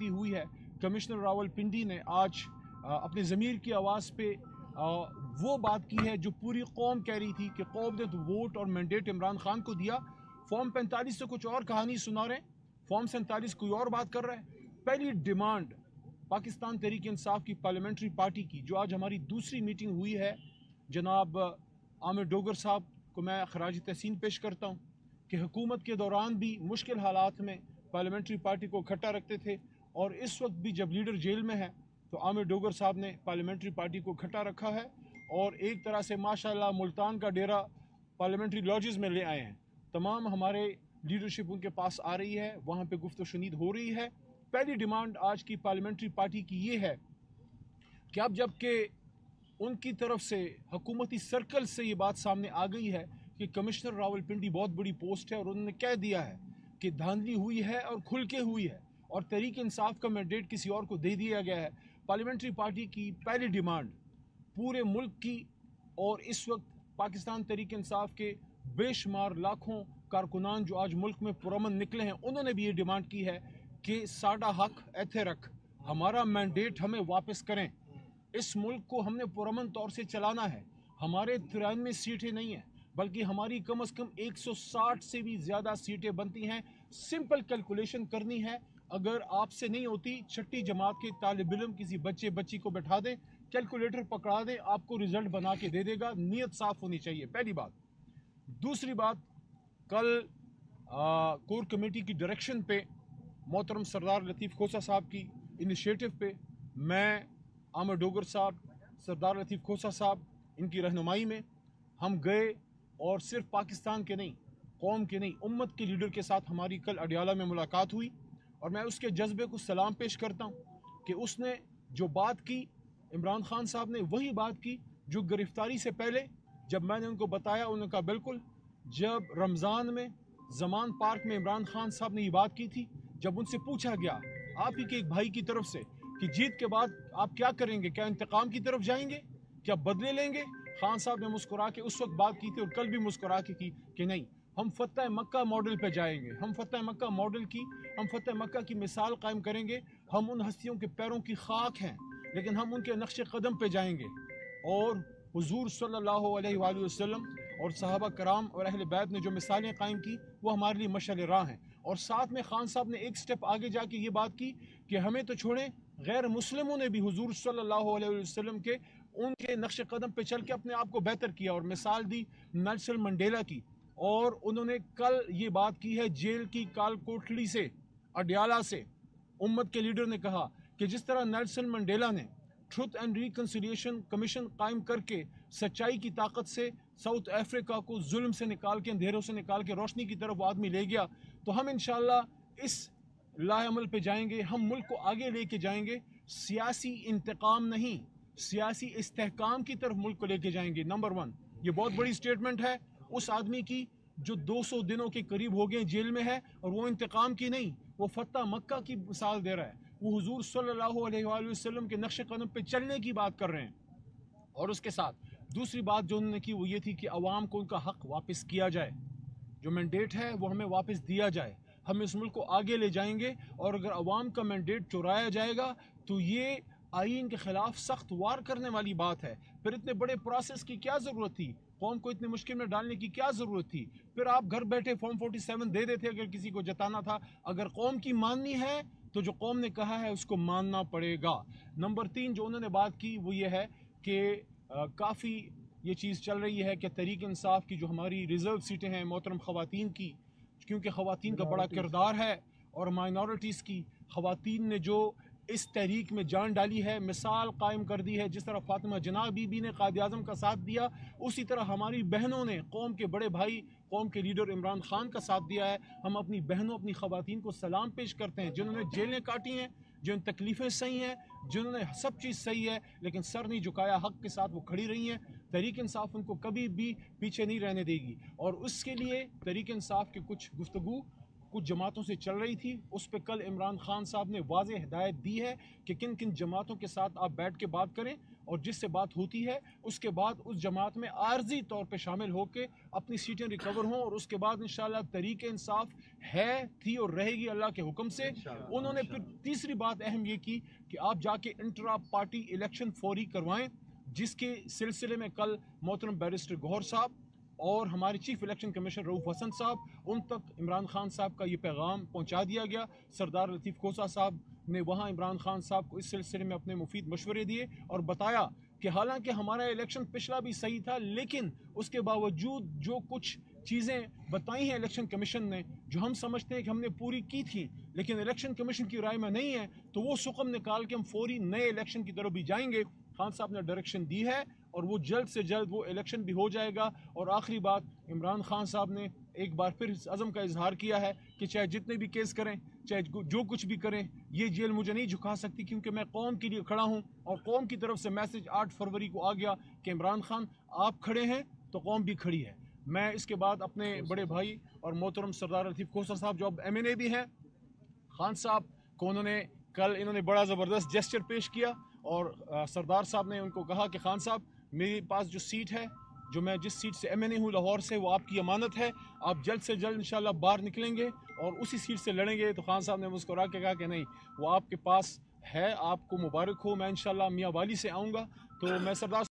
ज्यादती हुई है। कमिश्नर रावलपिंडी ने आज अपने ज़मीर की आवाज़ पे वो बात की है जो पूरी कौम कह रही थी कि कौम ने तो वोट और मैंडेट इमरान खान को दिया। फॉर्म 45 से कुछ और कहानी सुना रहे हैं, फॉर्म 47 कोई और बात कर रहा है। पहली डिमांड पाकिस्तान तहरीक इंसाफ की पार्लियामेंट्री पार्टी की, जो आज हमारी दूसरी मीटिंग हुई है, जनाब आमिर डोगर साहब को मैं खराज तहसीन पेश करता हूँ कि हुकूमत के दौरान भी मुश्किल हालात में पार्लियामेंट्री पार्टी को इकट्ठा रखते थे, और इस वक्त भी जब लीडर जेल में है तो आमिर डोगर साहब ने पार्लियामेंट्री पार्टी को इकट्ठा रखा है, और एक तरह से माशाल्लाह मुल्तान का डेरा पार्लियामेंट्री लॉजेस में ले आए हैं। तमाम हमारे लीडरशिप उनके पास आ रही है, वहाँ पे गुफ्त शुनीद हो रही है। पहली डिमांड आज की पार्लियामेंट्री पार्टी की ये है कि अब जबकि उनकी तरफ से हुकूमती सर्कल से ये बात सामने आ गई है कि कमिश्नर रावलपिंडी बहुत बड़ी पोस्ट है, और उन्होंने कह दिया है कि धांधली हुई है और खुल के हुई है, और तहरीक इंसाफ का मैंडेट किसी और को दे दिया गया है। पार्लियामेंट्री पार्टी की पहली डिमांड पूरे मुल्क की, और इस वक्त पाकिस्तान तहरीक इंसाफ के बेशुमार लाखों कारकुनान जो आज मुल्क में पुरअमन निकले हैं, उन्होंने भी ये डिमांड की है कि साडा हक एथे रख, हमारा मैंडेट हमें वापस करें। इस मुल्क को हमने पुरअमन तौर से चलाना है। हमारे 93 सीटें नहीं हैं, बल्कि हमारी कम से कम 160 से भी ज़्यादा सीटें बनती हैं। सिंपल कैलकुलेशन करनी है, अगर आपसे नहीं होती, छठी जमात के तालिब इल्म किसी बच्चे बच्ची को बैठा दें, कैलकुलेटर पकड़ा दें, आपको रिजल्ट बना के दे देगा। नीयत साफ होनी चाहिए, पहली बात। दूसरी बात, कल कोर कमेटी की डायरेक्शन पे, मोहतरम सरदार लतीफ़ खोसा साहब की इनिशिएटिव पे, मैं आमिर डोगर साहब, सरदार लतीफ़ खोसा साहब, इनकी रहनुमाई में हम गए, और सिर्फ पाकिस्तान के नहीं, कौम के नहीं, उम्मत के लीडर के साथ हमारी कल अडियाला में मुलाकात हुई। और मैं उसके जज्बे को सलाम पेश करता हूँ कि उसने जो बात की, इमरान खान साहब ने वही बात की जो गिरफ्तारी से पहले जब मैंने उनको बताया, उन्होंने कहा बिल्कुल। जब रमज़ान में जमान पार्क में इमरान खान साहब ने ये बात की थी, जब उनसे पूछा गया आप ही के एक भाई की तरफ से कि जीत के बाद आप क्या करेंगे, क्या इंतकाम की तरफ जाएंगे, क्या बदले लेंगे, खान साहब ने मुस्कुरा के उस वक्त बात की थी, और कल भी मुस्कुरा के की कि नहीं, हम फतह मक्का मॉडल पे जाएंगे, हम फतह मक्का मॉडल की, हम फतह मक्का की मिसाल कायम करेंगे। हम उन हस्तियों के पैरों की खाक हैं, लेकिन हम उनके नक्श कदम पे जाएंगे, और हुजूर सल्लल्लाहु अलैहि वसल्लम और सहाबा कराम और अहले बैत ने जो मिसालें कायम की, वो हमारे लिए मशाल राह हैं। और साथ में खान साहब ने एक स्टेप आगे जाके ये बात की कि हमें तो छोड़ें, गैर मुस्लिमों ने भी हुजूर सल्लल्लाहु अलैहि वसल्लम के उनके नक्श कदम पे चल के अपने आप को बेहतर किया, और मिसाल दी नेल्सन मंडेला की। और उन्होंने कल ये बात की है जेल की काल कोठड़ी से, अडियाला से, उम्मत के लीडर ने कहा कि जिस तरह नेल्सन मंडेला ने ट्रुथ एंड रिकन्सिलिएशन कमीशन कायम करके सच्चाई की ताकत से साउथ अफ्रीका को जुल्म से निकाल के, अंधेरों से निकाल के रोशनी की तरफ वो आदमी ले गया, तो हम इंशाअल्लाह इस लाअमल पे जाएंगे, हम मुल्क को आगे लेके जाएंगे। सियासी इंतकाम नहीं, सियासी इस्तेहकाम की तरफ मुल्क को लेके जाएंगे। नंबर 1, ये बहुत बड़ी स्टेटमेंट है उस आदमी की जो 200 दिनों के करीब हो गए जेल में है, और वो इंतकाम की नहीं, वो फतह मक्का की मिसाल दे रहा है, वो हुजूर सल्लल्लाहु अलैहि वसल्लम के नक्श कदम पे चलने की बात कर रहे हैं। और उसके साथ दूसरी बात जो उन्होंने की वो ये थी कि अवाम को उनका हक वापस किया जाए, जो मैंडेट है वो हमें वापस दिया जाए, हम इस मुल्क को आगे ले जाएंगे। और अगर अवाम का मैंडेट चुराया जाएगा तो ये आईन के खिलाफ सख्त वार करने वाली बात है। फिर इतने बड़े प्रोसेस की क्या ज़रूरत थी, कौम को इतनी मुश्किल में डालने की क्या ज़रूरत थी। फिर आप घर बैठे फॉर्म 47 दे देते अगर किसी को जताना था। अगर कौम की माननी है तो जो कौम ने कहा है उसको मानना पड़ेगा। नंबर 3 जो उन्होंने बात की वो ये है कि काफ़ी ये चीज़ चल रही है कि तहरीक इंसाफ की जो हमारी रिज़र्व सीटें हैं मोहतरम ख़वातीन की, क्योंकि ख़वातीन का बड़ा किरदार है, और माइनॉरिटीज़ की ख़वातीन ने जो इस तहरीक में जान डाली है, मिसाल कायम कर दी है। जिस तरह फातिमा जना बीबी ने कायद आज़म का साथ दिया, उसी तरह हमारी बहनों ने, कौम के बड़े भाई, कौम के लीडर इमरान खान का साथ दिया है। हम अपनी बहनों, अपनी ख़वातीन को सलाम पेश करते हैं, जिन्होंने जेलें काटी हैं, जिन तकलीफ़ें सही हैं, जिन्होंने सब चीज़ सही है लेकिन सर नहीं झुकाया, हक़ के साथ वो खड़ी रही हैं। तहरीक इंसाफ उनको कभी भी पीछे नहीं रहने देगी, और उसके लिए तहरीक इंसाफ के कुछ गुफ्तगू कुछ जमातों से चल रही थी, उस पर कल इमरान खान साहब ने वाज़ेह हिदायत दी है कि किन किन जमातों के साथ आप बैठ के बात करें, और जिससे बात होती है उसके बाद उस जमात में आर्जी तौर पे शामिल होकर अपनी सीटें रिकवर हों, और उसके बाद इंशाल्लाह तहरीक इंसाफ है, थी और रहेगी अल्लाह के हुक्म से। उन्होंने फिर तीसरी बात अहम ये की कि आप जाके इंट्रा पार्टी इलेक्शन फौरी करवाएं, जिसके सिलसिले में कल मोहतरम बैरिस्टर गौहर साहब और हमारे chief election commissioner Rauf Hasan Sahab, उन तक इमरान खान साहब का ये पैगाम पहुंचा दिया गया। सरदार लतीफ़ खोसा साहब ने वहाँ इमरान खान साहब को इस सिलसिले में अपने मुफीद मशवरे दिए और बताया कि हालांकि हमारा इलेक्शन पिछला भी सही था, लेकिन उसके बावजूद जो कुछ चीज़ें बताई हैं इलेक्शन कमीशन ने, जो हम समझते हैं कि हमने पूरी की थी, लेकिन इलेक्शन कमीशन की राय में नहीं है, तो वो सुकम निकाल के हम फौरी नए इलेक्शन की तरफ भी जाएंगे। खान साहब ने डायरेक्शन दी है और वो जल्द से जल्द वो इलेक्शन भी हो जाएगा। और आखिरी बात, इमरान खान साहब ने एक बार फिर इस अज़म का इजहार किया है कि चाहे जितने भी केस करें, चाहे जो कुछ भी करें, ये जेल मुझे नहीं झुका सकती, क्योंकि मैं कौम के लिए खड़ा हूँ। और कौम की तरफ से मैसेज 8 फरवरी को आ गया कि इमरान खान आप खड़े हैं तो कौम भी खड़ी है। मैं इसके बाद अपने बड़े भाई और मोहतरम सरदार लतीफ़ खोसा साहब जो अब MNA भी हैं, खान साहब को इन्होंने बड़ा ज़बरदस्त जेस्चर पेश किया, और सरदार साहब ने उनको कहा कि खान साहब, मेरे पास जो सीट है, जो मैं जिस सीट से MNA हूँ लाहौर से, वो आपकी अमानत है, आप जल्द से जल्द इंशाल्लाह बाहर निकलेंगे और उसी सीट से लड़ेंगे। तो खान साहब ने मुस्कुरा के कहा कि नहीं, वो आपके पास है, आपको मुबारक हो, मैं इंशाल्लाह मियाँ वाली से आऊँगा। तो मैं सरदार